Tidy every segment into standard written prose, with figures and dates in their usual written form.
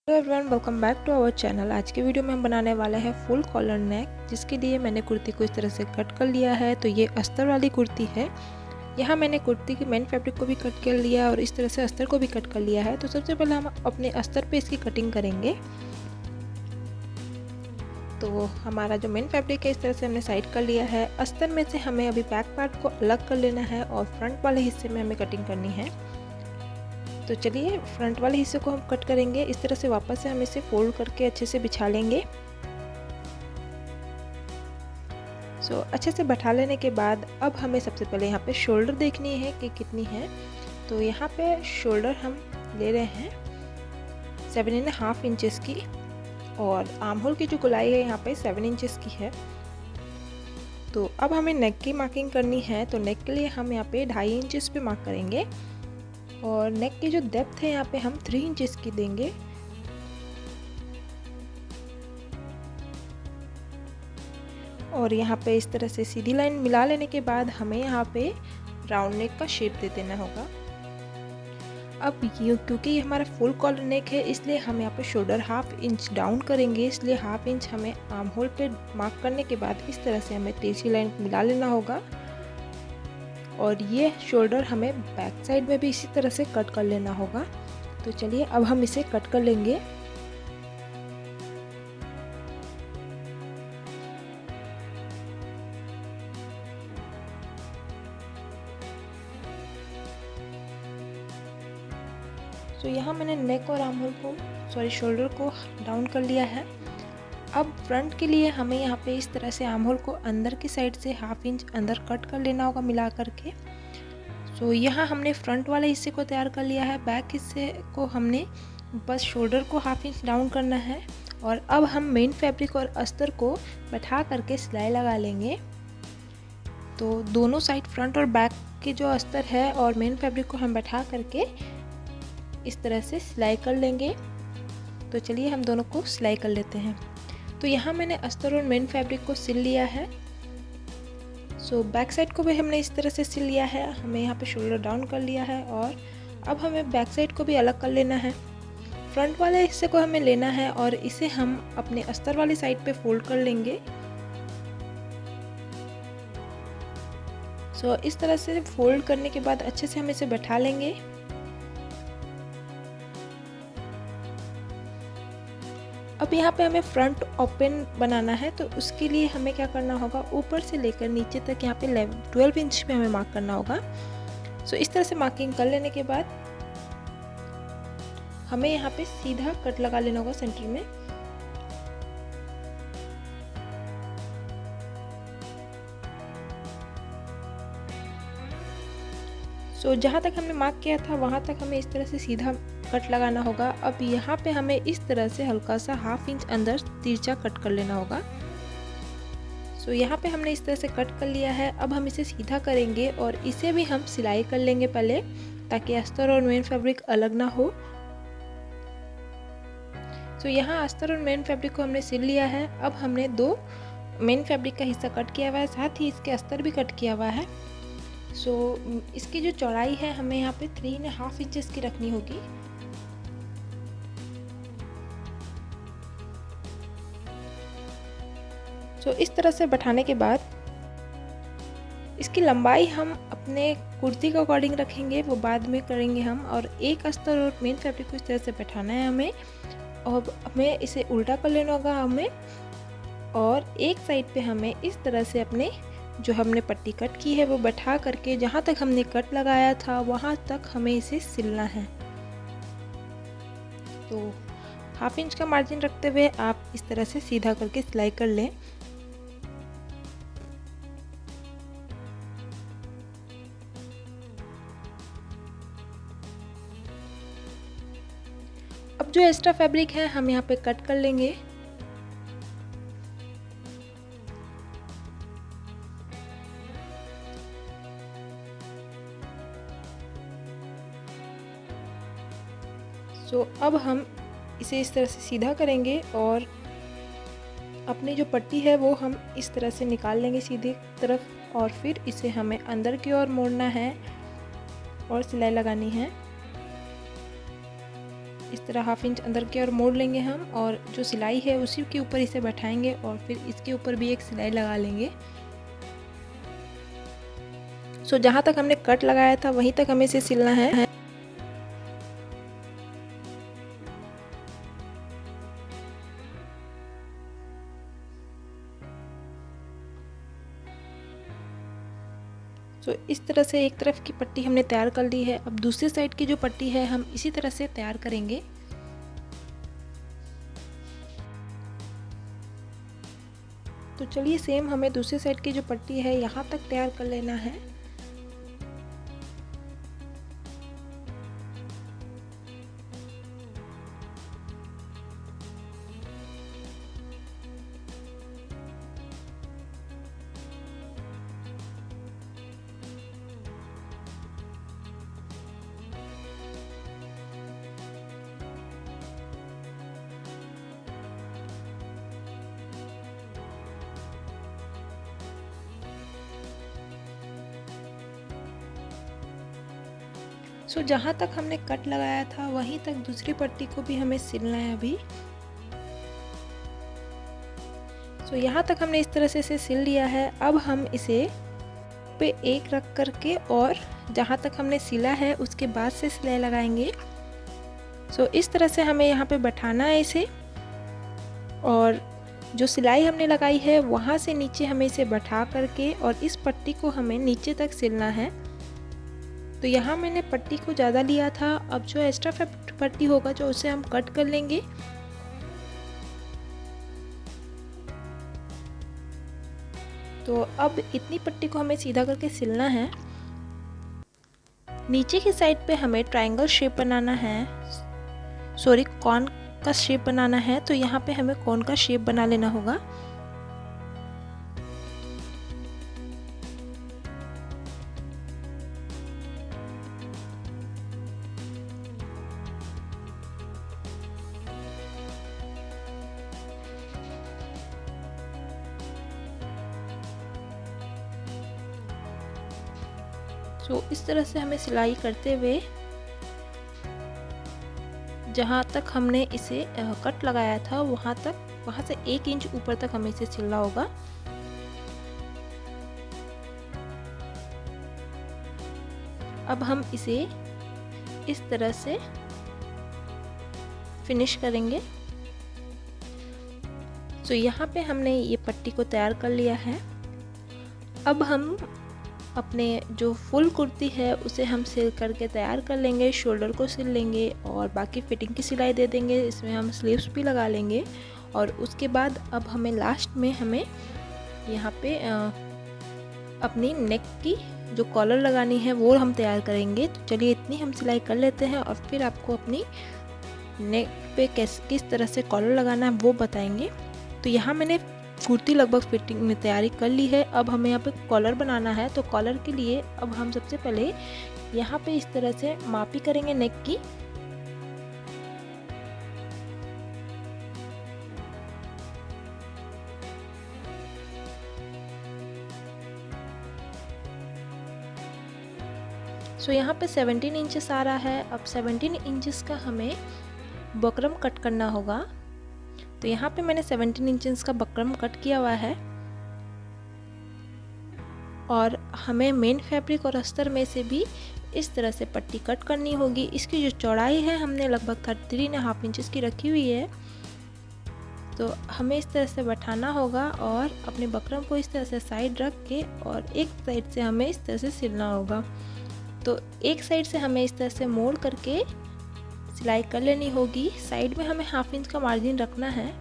Hello everyone, welcome back to our channel. आज के video में हम बनाने वाले हैं फुल कॉलर नेक, जिसके लिए मैंने कुर्ती को इस तरह से कट कर लिया है। तो ये अस्तर वाली कुर्ती है। यहाँ मैंने कुर्ती की मेन फैब्रिक को भी कट कर लिया और इस तरह से अस्तर को भी कट कर लिया है। तो सबसे पहले हम अपने अस्तर पे इसकी कटिंग करेंगे। तो हमारा जो मेन फैब्रिक है इस तरह से हमने साइड कर लिया है। अस्तर में से हमें अभी बैक पार्ट को अलग कर लेना है और फ्रंट वाले हिस्से में हमें कटिंग करनी है। तो चलिए फ्रंट वाले हिस्से को हम कट करेंगे। इस तरह से वापस से हम इसे फोल्ड करके अच्छे से बिछा लेंगे। अच्छे से बैठा लेने के बाद अब हमें सबसे पहले यहाँ पे शोल्डर देखनी है कि कितनी है। तो यहाँ पे शोल्डर हम ले रहे हैं 7.5 इंचेस की और आर्म होल की जो गोलाई है यहाँ पे 7 इंचेस की है। तो अब हमें नेक की मार्किंग करनी है। तो नेक के लिए हम यहाँ पे 2.5 इंचेस पे मार्क करेंगे और नेक की जो डेप्थ है यहाँ पे हम 3 इंचेस की देंगे। और यहाँ पे इस तरह से सीधी लाइन मिला लेने के बाद हमें यहाँ पे राउंड नेक का शेप दे देना होगा। अब ये क्योंकि ये हमारा फुल कॉलर नेक है, इसलिए हम यहाँ पे शोल्डर 1/2 इंच डाउन करेंगे। इसलिए 1/2 इंच हमें आर्म होल पे मार्क करने के बाद इस तरह से हमें तिरछी लाइन मिला लेना होगा। और ये शोल्डर हमें बैक साइड में भी इसी तरह से कट कर लेना होगा। तो चलिए अब हम इसे कट कर लेंगे। तो यहाँ मैंने नेक और आर्म होल को शोल्डर को डाउन कर लिया है। अब फ्रंट के लिए हमें यहाँ पे इस तरह से आर्म होल को अंदर की साइड से 1/2 इंच अंदर कट कर लेना होगा मिला करके। यहाँ हमने फ्रंट वाले हिस्से को तैयार कर लिया है। बैक हिस्से को हमने बस शोल्डर को 1/2 इंच डाउन करना है। और अब हम मेन फैब्रिक और अस्तर को बैठा करके सिलाई लगा लेंगे। तो दोनों साइड फ्रंट और बैक के जो अस्तर है और मेन फैब्रिक को हम बैठा करके इस तरह से सिलाई कर लेंगे। तो चलिए हम दोनों को सिलाई कर लेते हैं। तो यहाँ मैंने अस्तर और मेन फैब्रिक को सिल लिया है। बैक साइड को भी हमने इस तरह से सिल लिया है। हमें यहाँ पे शोल्डर डाउन कर लिया है और अब हमें बैक साइड को भी अलग कर लेना है। फ्रंट वाले हिस्से को हमें लेना है और इसे हम अपने अस्तर वाली साइड पे फोल्ड कर लेंगे। इस तरह से फोल्ड करने के बाद अच्छे से हम इसे बैठा लेंगे। अब यहाँ पे हमें फ्रंट ओपन बनाना है। तो उसके लिए हमें क्या करना होगा, ऊपर से लेकर नीचे तक यहाँ पे 12 इंच पे हमें मार्क करना होगा। इस तरह से मार्किंग कर लेने के बाद हमें यहाँ पे सीधा कट लगा लेना होगा सेंटर में। जहाँ तक हमने मार्क किया था वहाँ तक हमें इस तरह से सीधा कट लगाना होगा। अब यहाँ पे हमें इस तरह से हल्का सा 1/2 इंच अंदर तिरछा कट कर लेना होगा। यहाँ पे हमने इस तरह से कट कर लिया है। अब हम इसे सीधा करेंगे और इसे भी हम सिलाई कर लेंगे पहले, ताकि अस्तर और मेन फैब्रिक अलग ना हो। यहाँ अस्तर और मेन फैब्रिक को हमने सिल लिया है। अब हमने 2 मेन फैब्रिक का हिस्सा कट किया हुआ है, साथ ही इसके अस्तर भी कट किया हुआ है। इसकी जो चौड़ाई है हमें यहाँ पे 3.5 इंचेस की रखनी होगी। इस तरह से बैठाने के बाद इसकी लंबाई हम अपने कुर्ती के अकॉर्डिंग रखेंगे, वो बाद में करेंगे हम। और एक अस्तर और मेन फैब्रिक को इस तरह से बैठाना है हमें, और हमें इसे उल्टा कर लेना होगा हमें। और एक साइड पे हमें इस तरह से अपने जो हमने पट्टी कट की है वो बैठा करके जहाँ तक हमने कट लगाया था वहाँ तक हमें इसे सिलना है। तो 1/2 इंच का मार्जिन रखते हुए आप इस तरह से सीधा करके सिलाई कर लें। अब जो एक्स्ट्रा फैब्रिक है हम यहाँ पे कट कर लेंगे। अब हम इसे इस तरह से सीधा करेंगे और अपनी जो पट्टी है वो हम इस तरह से निकाल लेंगे सीधी तरफ, और फिर इसे हमें अंदर की ओर मोड़ना है और सिलाई लगानी है। इस तरह हाफ इंच अंदर की ओर मोड़ लेंगे हम, और जो सिलाई है उसी के ऊपर इसे बैठाएंगे और फिर इसके ऊपर भी एक सिलाई लगा लेंगे। सो जहाँ तक हमने कट लगाया था वहीं तक हमें इसे सिलना है। तो इस तरह से एक तरफ की पट्टी हमने तैयार कर ली है। अब दूसरी साइड की जो पट्टी है हम इसी तरह से तैयार करेंगे। तो चलिए सेम हमें दूसरी साइड की जो पट्टी है यहाँ तक तैयार कर लेना है। सो जहाँ तक हमने कट लगाया था वहीं तक दूसरी पट्टी को भी हमें सिलना है अभी। सो यहाँ तक हमने इस तरह से इसे सिल लिया है। अब हम इसे पे एक रख करके और जहाँ तक हमने सिला है उसके बाद से सिलाई लगाएंगे। सो इस तरह से हमें यहाँ पे बैठाना है इसे, और जो सिलाई हमने लगाई है वहाँ से नीचे हमें इसे बैठा करके और इस पट्टी को हमें नीचे तक सिलना है। तो यहाँ मैंने पट्टी को ज़्यादा लिया था। अब जो एक्स्ट्रा पट्टी होगा जो उसे हम कट कर लेंगे। तो अब इतनी पट्टी को हमें सीधा करके सिलना है। नीचे की साइड पे हमें ट्रायंगल शेप बनाना है, सॉरी कॉर्न का शेप बनाना है। तो यहाँ पे हमें कॉर्न का शेप बना लेना होगा। तो इस तरह से हमें सिलाई करते हुए जहाँ तक हमने इसे कट लगाया था वहाँ से 1 इंच ऊपर तक हमें इसे सिलना होगा। अब हम इसे इस तरह से फिनिश करेंगे। तो यहाँ पे हमने ये पट्टी को तैयार कर लिया है। अब हम अपने जो फुल कुर्ती है उसे हम सिल करके तैयार कर लेंगे। शोल्डर को सिल लेंगे और बाकी फिटिंग की सिलाई दे देंगे। इसमें हम स्लीव्स भी लगा लेंगे और उसके बाद अब हमें लास्ट में हमें यहाँ पे अपनी नेक की जो कॉलर लगानी है वो हम तैयार करेंगे। तो चलिए इतनी हम सिलाई कर लेते हैं और फिर आपको अपनी नेक पे किस तरह से कॉलर लगाना है वो बताएंगे। तो यहाँ मैंने कुर्ती लगभग फिटिंग में तैयारी कर ली है। अब हमें यहाँ पे कॉलर बनाना है। तो कॉलर के लिए अब हम सबसे पहले यहाँ पे इस तरह से मापी करेंगे नेक की। सो यहाँ पे 17 इंचेस आ रहा है। अब 17 इंचेस का हमें बकरम कट करना होगा। तो यहाँ पे मैंने 17 इंचेस का बकरम कट किया हुआ है और हमें मेन फैब्रिक और अस्तर में से भी इस तरह से पट्टी कट करनी होगी। इसकी जो चौड़ाई है हमने लगभग 33.5 इंचेस की रखी हुई है। तो हमें इस तरह से बैठाना होगा और अपने बकरम को इस तरह से साइड रख के और एक साइड से हमें इस तरह से सिलना होगा। तो एक साइड से हमें इस तरह से मोड़ करके सिलाई कर लेनी होगी। साइड में हमें 1/2 इंच का मार्जिन रखना है।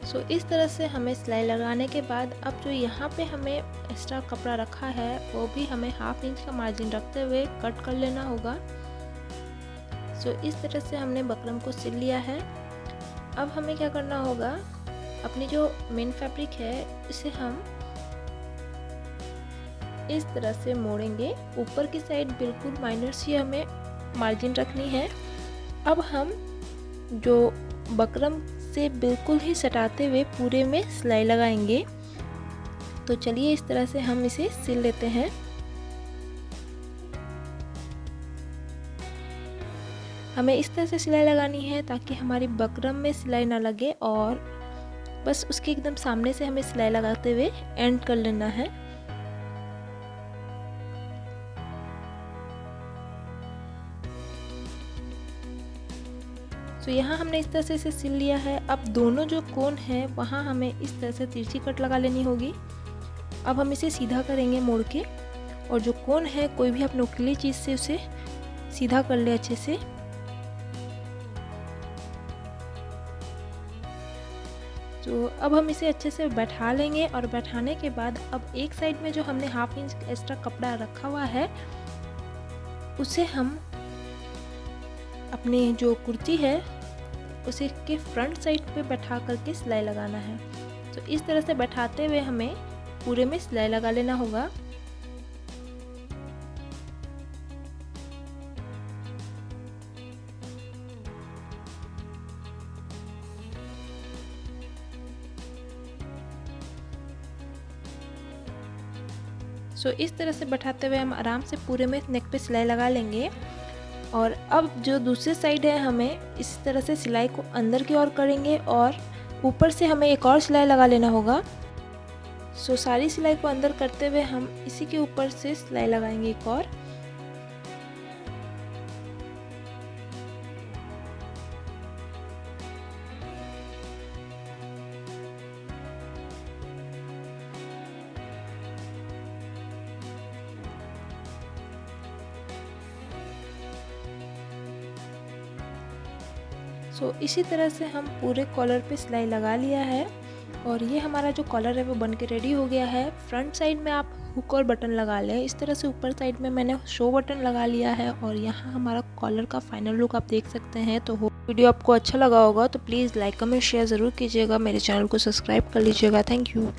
सो इस तरह से हमें सिलाई लगाने के बाद अब जो यहाँ पे हमें एक्स्ट्रा कपड़ा रखा है वो भी हमें 1/2 इंच का मार्जिन रखते हुए कट कर लेना होगा। सो इस तरह से हमने बकरम को सिल लिया है। अब हमें क्या करना होगा, अपनी जो मेन फैब्रिक है इसे हम इस तरह से मोड़ेंगे। ऊपर की साइड बिल्कुल माइनर सी हमें मार्जिन रखनी है। अब हम जो बकरम से बिल्कुल ही सटाते हुए पूरे में सिलाई लगाएंगे। तो चलिए इस तरह से हम इसे सिल लेते हैं। हमें इस तरह से सिलाई लगानी है ताकि हमारी बकरम में सिलाई ना लगे और बस उसके एकदम सामने से हमें सिलाई लगाते हुए एंड कर लेना है। तो यहाँ हमने इस तरह से इसे सिल लिया है। अब दोनों जो कोन है वहाँ हमें इस तरह से तिरछी कट लगा लेनी होगी। अब हम इसे सीधा करेंगे मोड़ के, और जो कोन है कोई भी आप नुकीली चीज़ से उसे सीधा कर ले अच्छे से। तो अब हम इसे अच्छे से बैठा लेंगे, और बैठाने के बाद अब एक साइड में जो हमने हाफ इंच एक्स्ट्रा कपड़ा रखा हुआ है उसे हम अपनी जो कुर्ती है उसे के फ्रंट साइड पे बैठा करके सिलाई लगाना है। तो इस तरह से बैठाते हुए हमें पूरे में सिलाई लगा लेना होगा। इस तरह से बैठाते हुए हम आराम से पूरे में नेक पे सिलाई लगा लेंगे। और अब जो दूसरी साइड है हमें इस तरह से सिलाई को अंदर की ओर करेंगे और ऊपर से हमें एक और सिलाई लगा लेना होगा। सारी सिलाई को अंदर करते हुए हम इसी के ऊपर से सिलाई लगाएंगे एक और। इसी तरह से हम पूरे कॉलर पे सिलाई लगा लिया है, और ये हमारा जो कॉलर है वो बन के रेडी हो गया है। फ्रंट साइड में आप हुक और बटन लगा लें। इस तरह से ऊपर साइड में मैंने शो बटन लगा लिया है, और यहाँ हमारा कॉलर का फाइनल लुक आप देख सकते हैं। तो वीडियो आपको अच्छा लगा होगा तो प्लीज़ लाइक कमेंट शेयर ज़रूर कीजिएगा। मेरे चैनल को सब्सक्राइब कर लीजिएगा। Thank you.